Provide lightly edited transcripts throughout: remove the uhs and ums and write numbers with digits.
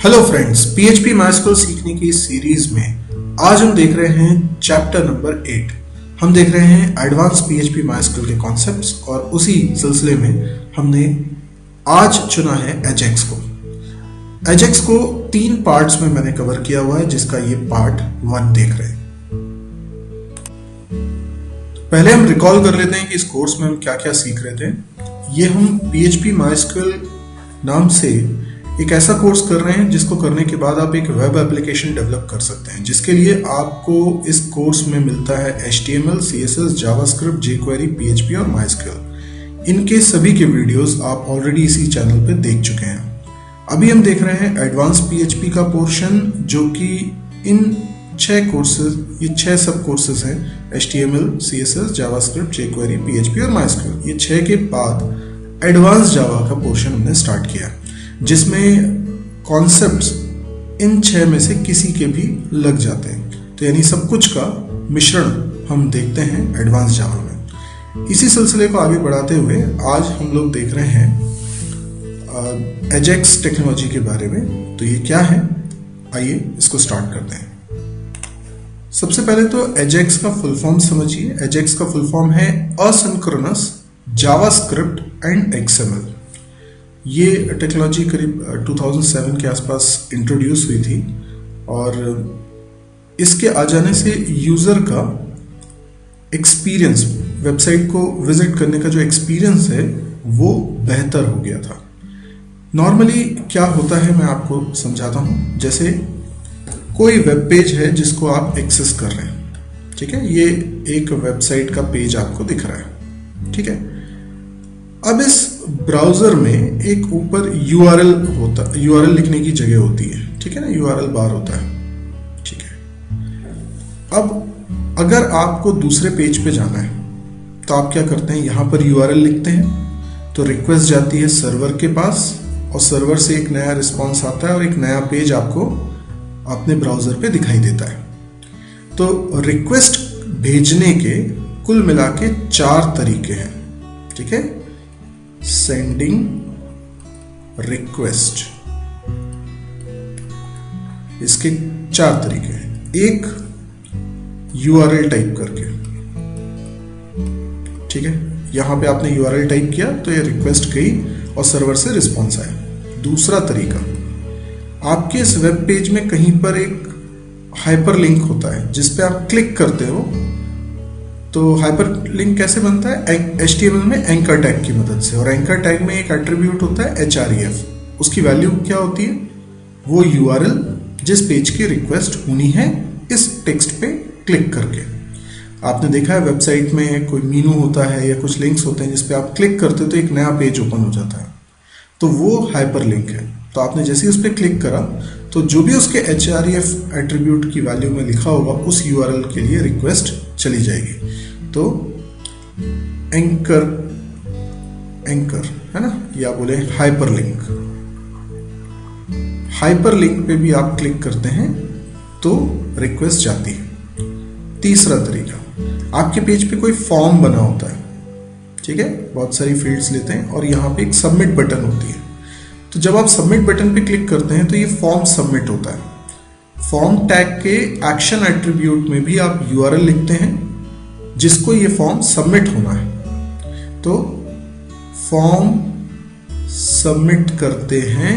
Hello friends, PHP MySQL सीखने की इस सीरीज में आज हम देख रहे हैं चैप्टर नंबर 8। हम देख रहे हैं एडवांस PHP MySQL के कॉन्सेप्ट्स और उसी सिलसिले में हमने आज चुना है एजेक्स को। एजेक्स को 3 पार्ट्स में मैंने कवर किया हुआ है, जिसका ये पार्ट 1 देख रहे हैं। पहले हम रिकॉल कर लेते हैं कि इस कोर्स में हम क्या क्या सीख रहे थे। ये हम PHP MySQL नाम से एक ऐसा कोर्स कर रहे हैं जिसको करने के बाद आप एक वेब एप्लीकेशन डेवलप कर सकते हैं, जिसके लिए आपको इस कोर्स में मिलता है HTML, CSS, JavaScript, jQuery, PHP और MySQL। इनके सभी के वीडियोस आप ऑलरेडी इसी चैनल पे देख चुके हैं। अभी हम देख रहे हैं एडवांस PHP का पोर्शन, जो कि इन 6 कोर्सेज, ये 6 सब कोर्सेज हैं, HTML, CSS, JavaScript, jQuery, PHP और MySQL। ये 6 के बाद एडवांस जावा का पोर्शन हमने स्टार्ट किया, जिसमें कॉन्सेप्ट्स इन 6 में से किसी के भी लग जाते हैं। तो यानी सब कुछ का मिश्रण हम देखते हैं एडवांस जावा में। इसी सिलसिले को आगे बढ़ाते हुए आज हम लोग देख रहे हैं एजेक्स टेक्नोलॉजी के बारे में। तो ये क्या है, आइए इसको स्टार्ट करते हैं। सबसे पहले तो एजेक्स का फुल फॉर्म समझिए। एजेक्स का फुल फॉर्म है असिंक्रोनस जावास्क्रिप्ट एंड XML। ये टेक्नोलॉजी करीब 2007 के आसपास इंट्रोड्यूस हुई थी और इसके आ जाने से यूज़र का एक्सपीरियंस, वेबसाइट को विजिट करने का जो एक्सपीरियंस है वो बेहतर हो गया था। नॉर्मली क्या होता है मैं आपको समझाता हूँ। जैसे कोई वेब पेज है जिसको आप एक्सेस कर रहे हैं, ठीक है, ये एक वेबसाइट का पेज आपको दिख रहा है, ठीक है। अब इस ब्राउजर में एक ऊपर URL होता, URL लिखने की जगह होती है, ठीक है ना, URL बार होता है, ठीक है। अब अगर आपको दूसरे पेज पे जाना है तो आप क्या करते हैं, यहां पर URL लिखते हैं, तो रिक्वेस्ट जाती है सर्वर के पास और सर्वर से एक नया रिस्पॉन्स आता है और एक नया पेज आपको अपने ब्राउजर पे दिखाई देता है। तो रिक्वेस्ट भेजने के कुल मिला के 4 तरीके हैं, ठीक है। सेंडिंग रिक्वेस्ट, इसके 4 तरीके हैं। एक URL टाइप करके, ठीक है, यहां पे आपने URL टाइप किया तो ये रिक्वेस्ट गई और सर्वर से रिस्पॉन्स आया। दूसरा तरीका, आपके इस वेब पेज में कहीं पर एक हाइपरलिंक होता है जिस पे आप क्लिक करते हो। तो हाइपरलिंक कैसे बनता है, HTML में एंकर टैग की मदद से, और एंकर टैग में एक एट्रीब्यूट होता है href। उसकी वैल्यू क्या होती है, वो URL जिस पेज की रिक्वेस्ट होनी है इस टेक्स्ट पे क्लिक करके। आपने देखा है वेबसाइट में कोई मेनू होता है या कुछ लिंक्स होते हैं जिस पे आप क्लिक करते हो तो एक नया पेज ओपन हो जाता है, तो वो हाइपरलिंक है। तो आपने जैसे ही उस पर क्लिक करा तो जो भी उसके href एट्रीब्यूट की वैल्यू में लिखा होगा उस URL के लिए रिक्वेस्ट चली जाएगी। तो एंकर है ना, या बोले हाइपरलिंक, हाइपरलिंक पे भी आप क्लिक करते हैं तो रिक्वेस्ट जाती है। तीसरा तरीका, आपके पेज पे कोई फॉर्म बना होता है, ठीक है, बहुत सारी फील्ड्स लेते हैं और यहाँ पे एक सबमिट बटन होती है। तो जब आप सबमिट बटन पे क्लिक करते हैं तो ये फॉर्म सबमिट होता है। फॉर्म टैग के एक्शन एट्रीब्यूट में भी आप URL लिखते हैं जिसको ये फॉर्म सबमिट होना है। तो फॉर्म सबमिट करते हैं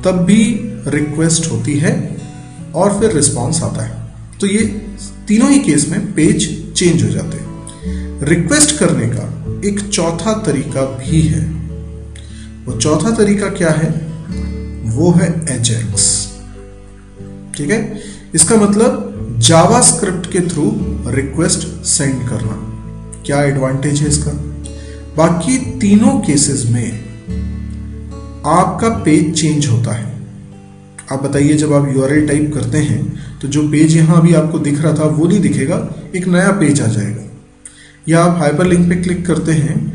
तब भी रिक्वेस्ट होती है और फिर रिस्पॉन्स आता है। तो ये तीनों ही केस में पेज चेंज हो जाते हैं। रिक्वेस्ट करने का एक चौथा तरीका भी है। वो चौथा तरीका क्या है, वो है एजेक्स, ठीक है। इसका मतलब जावास्क्रिप्ट के थ्रू रिक्वेस्ट सेंड करना। क्या एडवांटेज है इसका, बाकी तीनों केसेस में आपका पेज चेंज होता है। आप बताइए, जब आप URL टाइप करते हैं तो जो पेज यहां अभी आपको दिख रहा था वो नहीं दिखेगा, एक नया पेज आ जाएगा। या आप हाइपरलिंक पे क्लिक करते हैं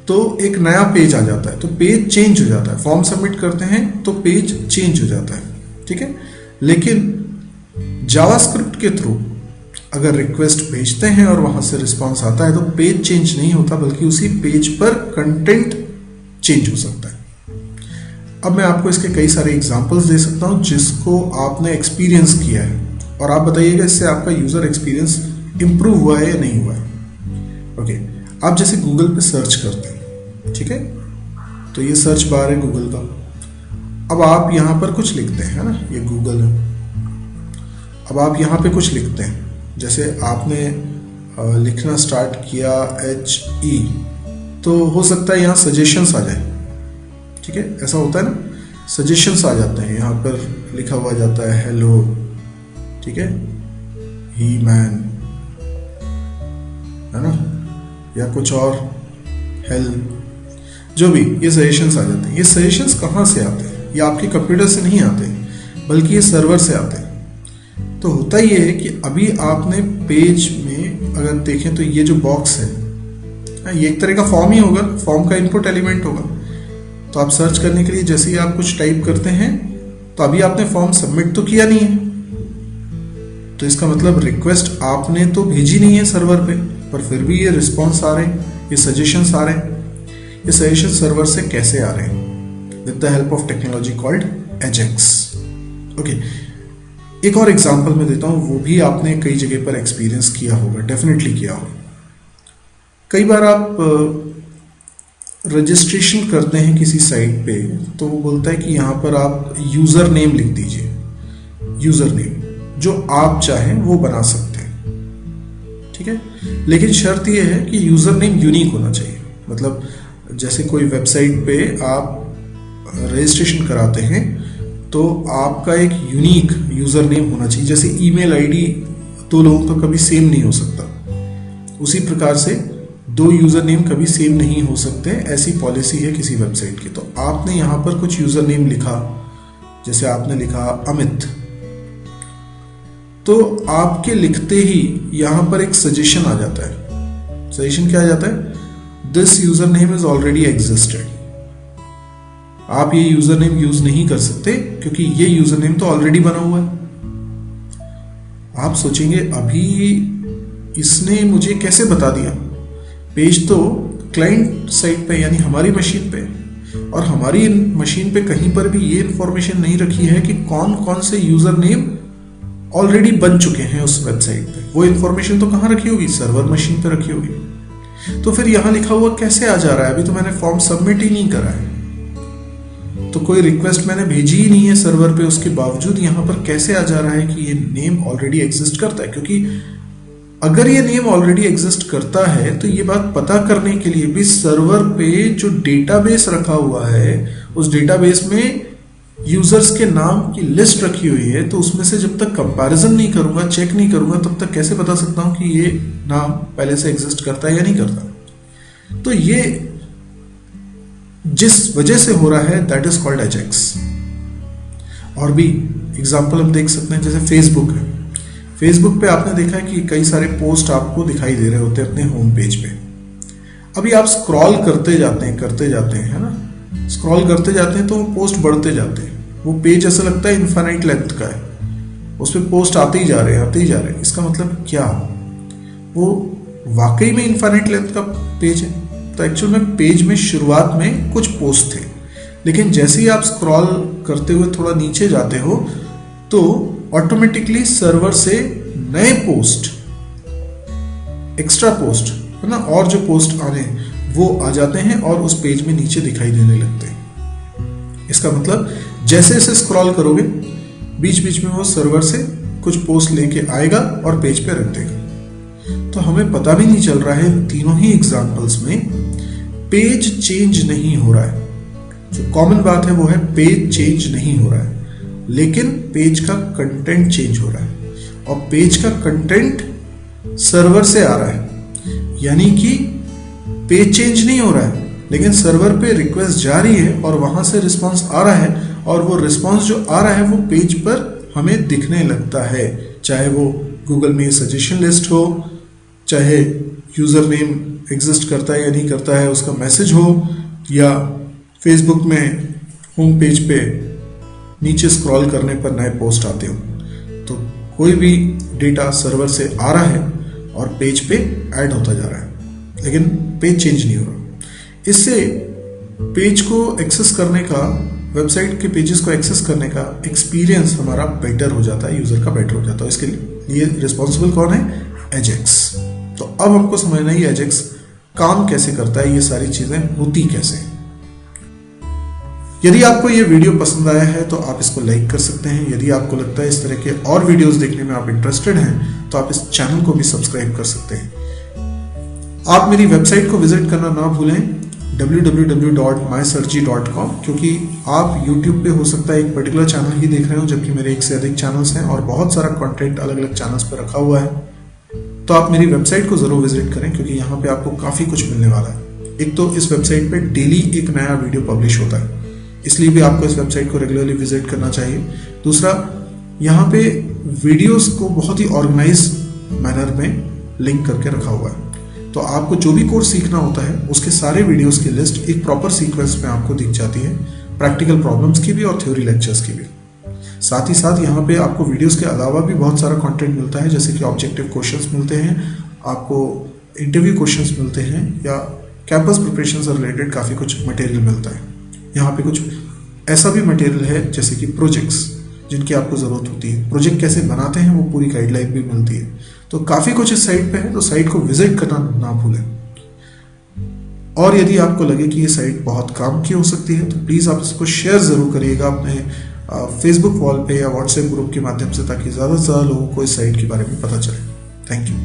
तो एक नया पेज आ जाता है, तो पेज चेंज हो जाता है। फॉर्म सबमिट करते हैं तो पेज चेंज हो जाता है, ठीक है। लेकिन जावास्क्रिप्ट के थ्रू अगर रिक्वेस्ट भेजते हैं और वहां से रिस्पॉन्स आता है तो पेज चेंज नहीं होता, बल्कि उसी पेज पर कंटेंट चेंज हो सकता है। अब मैं आपको इसके कई सारे एग्जांपल्स दे सकता हूं जिसको आपने एक्सपीरियंस किया है, और आप बताइएगा इससे आपका यूजर एक्सपीरियंस इंप्रूव हुआ है या नहीं हुआ है। ओके, आप जैसे गूगल पे सर्च करते हैं, ठीक है, तो ये सर्च बार है गूगल का। अब आप यहाँ पर कुछ लिखते हैं, है ना, ये गूगल है। अब आप यहाँ पे कुछ लिखते हैं, जैसे आपने लिखना स्टार्ट किया HE, तो हो सकता है यहाँ सजेशंस आ जाए, ठीक है, ऐसा होता है ना, सजेशंस आ जाते हैं। यहाँ पर लिखा हुआ जाता है हेलो, ठीक है, ही मैन, है ना, या कुछ और, हेल्प, जो भी, ये सजेशंस आ जाते हैं। ये सजेशंस कहाँ से आते हैं? ये आपके कंप्यूटर से नहीं आते, बल्कि ये सर्वर से आते हैं। तो होता ये है कि अभी आपने पेज में अगर देखें तो ये जो बॉक्स है, ये एक तरह का फॉर्म ही होगा, फॉर्म का इनपुट एलिमेंट होगा। तो आप सर्च करने के लिए जैसे ही आप कुछ टाइप करते हैं, तो अभी आपने फॉर्म सबमिट तो किया नहीं है, तो इसका मतलब रिक्वेस्ट आपने तो भेजी नहीं है सर्वर पे, पर फिर भी ये रिस्पॉन्स आ रहे हैं, ये सजेशंस आ रहे हैं। ये सजेशन सर्वर से कैसे आ रहे हैं? With the help of technology called Ajax. Okay, एक और एग्जांपल मैं देता हूं, वो भी आपने कई जगह पर एक्सपीरियंस किया होगा, डेफिनेटली किया होगा। कई बार आप रजिस्ट्रेशन करते हैं किसी साइट पे, तो वो बोलता है कि यहाँ पर आप यूजर नेम लिख दीजिए, यूजर नेम जो आप चाहें वो बना सकते हैं, ठीक है, लेकिन शर्त ये है कि यूजर नेम यूनिक होना चाहिए। मतलब जैसे कोई वेबसाइट पे आप रजिस्ट्रेशन कराते हैं तो आपका एक यूनिक यूजर नेम होना चाहिए। जैसे ईमेल आईडी दो लोगों का कभी सेम नहीं हो सकता, उसी प्रकार से दो यूजर नेम कभी सेम नहीं हो सकते, ऐसी पॉलिसी है किसी वेबसाइट की। तो आपने यहाँ पर कुछ यूजर नेम लिखा, जैसे आपने लिखा अमित, तो आपके लिखते ही यहाँ पर एक सजेशन आ जाता है। सजेशन क्या आ जाता है? This user name is already existed. आप ये यूजर नेम यूज नहीं कर सकते क्योंकि ये यूजर नेम तो ऑलरेडी बना हुआ है। आप सोचेंगे अभी इसने मुझे कैसे बता दिया? पेज तो क्लाइंट साइट पे यानी हमारी मशीन पे, और हमारी मशीन पे कहीं पर भी ये इंफॉर्मेशन नहीं रखी है कि कौन कौन से यूजर नेम ऑलरेडी बन चुके हैं उस वेबसाइट पे। वो इंफॉर्मेशन तो कहाँ रखी होगी? सर्वर मशीन पे रखी होगी। तो फिर यहां लिखा हुआ कैसे आ जा रहा है? अभी तो मैंने फॉर्म सबमिट ही नहीं करा है, तो कोई रिक्वेस्ट मैंने भेजी ही नहीं है सर्वर पे, उसके बावजूद यहां पर कैसे आ जा रहा है कि ये नेम ऑलरेडी एग्जिस्ट करता है? क्योंकि अगर ये नेम ऑलरेडी एग्जिस्ट करता है तो ये बात पता करने के लिए भी सर्वर पे जो डेटाबेस रखा हुआ है, उस डेटाबेस में यूजर्स के नाम की लिस्ट रखी हुई है, तो उसमें से जब तक कंपैरिजन नहीं करूंगा, चेक नहीं करूंगा, तब तक कैसे बता सकता हूं कि ये नाम पहले से एग्जिस्ट करता है या नहीं करता? तो ये जिस वजह से हो रहा है दैट इज कॉल्ड एजेक्स। और भी एग्जांपल हम देख सकते हैं, जैसे फेसबुक है। फेसबुक पे आपने देखा है कि कई सारे पोस्ट आपको दिखाई दे रहे होते हैं अपने होम पेज पे। अभी आप स्क्रॉल करते जाते हैं, है ना, स्क्रॉल करते जाते हैं तो वो पोस्ट बढ़ते जाते हैं। वो पेज ऐसा लगता है इनफाइनाइट लेंथ का है, उस पर पोस्ट आते ही जा रहे हैं। इसका मतलब क्या? वो वाकई में इनफाइनाइट लेंथ का पेज है। तो एक्चुअल में पेज में शुरुआत में कुछ पोस्ट थे, लेकिन जैसे ही आप स्क्रॉल करते हुए थोड़ा नीचे जाते हो तो ऑटोमेटिकली सर्वर से नए पोस्ट, एक्स्ट्रा पोस्ट, है ना, और जो पोस्ट आने वो आ जाते हैं और उस पेज में नीचे दिखाई देने लगते हैं। इसका मतलब जैसे जैसे स्क्रॉल करोगे बीच बीच में वो सर्वर से कुछ पोस्ट लेके आएगा और पेज पे रख देगा। तो हमें पता भी नहीं चल रहा है, तीनों ही एग्जांपल्स में पेज चेंज नहीं हो रहा है। जो कॉमन बात है वो है पेज चेंज नहीं हो रहा है, लेकिन पेज का कंटेंट चेंज हो रहा है, और पेज का कंटेंट सर्वर से आ रहा है। यानी कि पेज चेंज नहीं हो रहा है, लेकिन सर्वर पे रिक्वेस्ट जा रही है और वहां से रिस्पांस आ रहा है, और वो रिस्पांस जो आ रहा है वो पेज पर हमें दिखने लगता है। चाहे वो गूगल में सजेशन लिस्ट हो, चाहे यूजर नेम एग्जिस्ट करता है या नहीं करता है उसका मैसेज हो, या फेसबुक में होम पेज पे नीचे स्क्रॉल करने पर नए पोस्ट आते हो। तो कोई भी डेटा सर्वर से आ रहा है और पेज पे ऐड होता जा रहा है, लेकिन पेज चेंज नहीं हो रहा। इससे पेज को एक्सेस करने का वेबसाइट के पेजेस को एक्सेस करने का एक्सपीरियंस हमारा बेटर हो जाता है, यूजर का बेटर हो जाता है। इसके लिए रिस्पॉन्सिबल कौन है? एजेक्स। तो अब हमको समझना है ये एजेक्स काम कैसे करता है, ये सारी चीजें होती कैसे। यदि आपको ये वीडियो पसंद आया है तो आप इसको लाइक कर सकते हैं। यदि आपको लगता है इस तरह के और वीडियोस देखने में आप इंटरेस्टेड हैं तो आप इस चैनल को भी सब्सक्राइब कर सकते हैं। आप मेरी वेबसाइट को विजिट करना ना भूलें www.mysurgery.com, क्योंकि आप YouTube पे हो सकता है एक पर्टिकुलर चैनल ही देख रहे हो जबकि मेरे एक से अधिक चैनल्स हैं और बहुत सारा कंटेंट अलग अलग चैनल्स पे रखा हुआ है। तो आप मेरी वेबसाइट को जरूर विजिट करें क्योंकि यहाँ पे आपको काफी कुछ मिलने वाला है। एक तो इस वेबसाइट पे डेली एक नया वीडियो पब्लिश होता है, इसलिए भी आपको इस वेबसाइट को रेगुलरली विजिट करना चाहिए। दूसरा, यहाँ पे वीडियोस को बहुत ही ऑर्गेनाइज मैनर में लिंक करके रखा हुआ है, तो आपको जो भी कोर्स सीखना होता है उसके सारे वीडियोस की लिस्ट एक प्रॉपर सीक्वेंस में आपको दिख जाती है, प्रैक्टिकल प्रॉब्लम्स की भी और थ्योरी लेक्चर्स की भी। साथ ही साथ यहाँ पे आपको वीडियोस के अलावा भी बहुत सारा कंटेंट मिलता है, जैसे कि ऑब्जेक्टिव क्वेश्चंस मिलते हैं, आपको इंटरव्यू क्वेश्चंस मिलते हैं या कैंपस प्रिपरेशन से रिलेटेड काफ़ी कुछ मटेरियल मिलता है। यहाँ पे कुछ ऐसा भी मटेरियल है जैसे कि प्रोजेक्ट्स जिनकी आपको ज़रूरत होती है, प्रोजेक्ट कैसे बनाते हैं वो पूरी गाइडलाइन भी मिलती है। तो काफ़ी कुछ इस साइट पे है, तो साइट को विजिट करना ना भूलें। और यदि आपको लगे कि ये साइट बहुत काम की हो सकती है तो प्लीज़ आप इसको शेयर ज़रूर करिएगा अपने फेसबुक वॉल पे या व्हाट्सएप ग्रुप के माध्यम से, ताकि ज़्यादा से ज़्यादा लोगों को इस साइट के बारे में पता चले। Thank you.